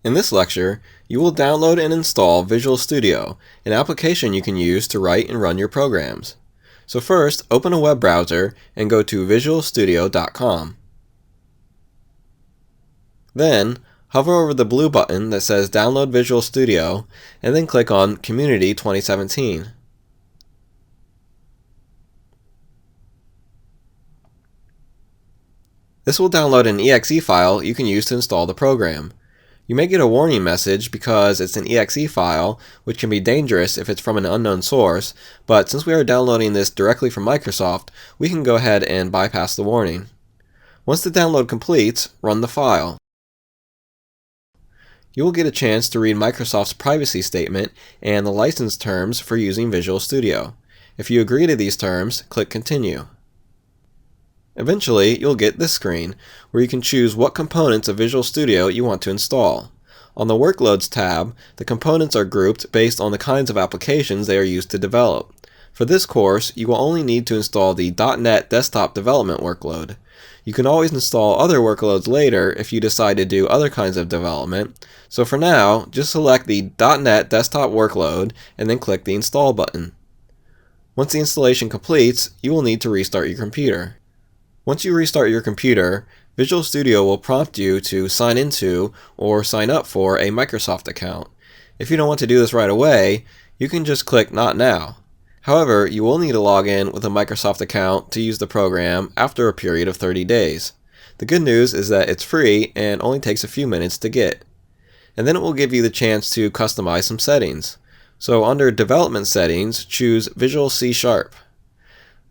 In this lecture, you will download and install Visual Studio, an application you can use to write and run your programs. So first, open a web browser and go to visualstudio.com. Then, hover over the blue button that says Download Visual Studio, and then click on Community 2017. This will download an exe file you can use to install the program. You may get a warning message because it's an exe file, which can be dangerous if it's from an unknown source, but since we are downloading this directly from Microsoft, we can go ahead and bypass the warning. Once the download completes, run the file. You will get a chance to read Microsoft's privacy statement and the license terms for using Visual Studio. If you agree to these terms, click Continue. Eventually, you'll get this screen, where you can choose what components of Visual Studio you want to install. On the Workloads tab, the components are grouped based on the kinds of applications they are used to develop. For this course, you will only need to install the .NET Desktop Development workload. You can always install other workloads later if you decide to do other kinds of development, so for now, just select the .NET Desktop workload and then click the Install button. Once the installation completes, you will need to restart your computer. Once you restart your computer, Visual Studio will prompt you to sign into or sign up for a Microsoft account. If you don't want to do this right away, you can just click Not Now. However, you will need to log in with a Microsoft account to use the program after a period of 30 days. The good news is that it's free and only takes a few minutes to get. And then it will give you the chance to customize some settings. So under Development Settings, choose Visual C#.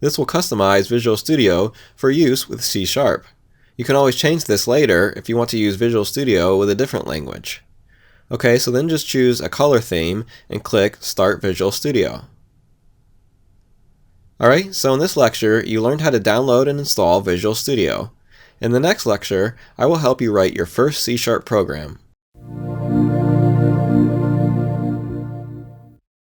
This will customize Visual Studio for use with C#. You can always change this later if you want to use Visual Studio with a different language. Okay, so then just choose a color theme and click Start Visual Studio. Alright, so in this lecture, you learned how to download and install Visual Studio. In the next lecture, I will help you write your first C# program.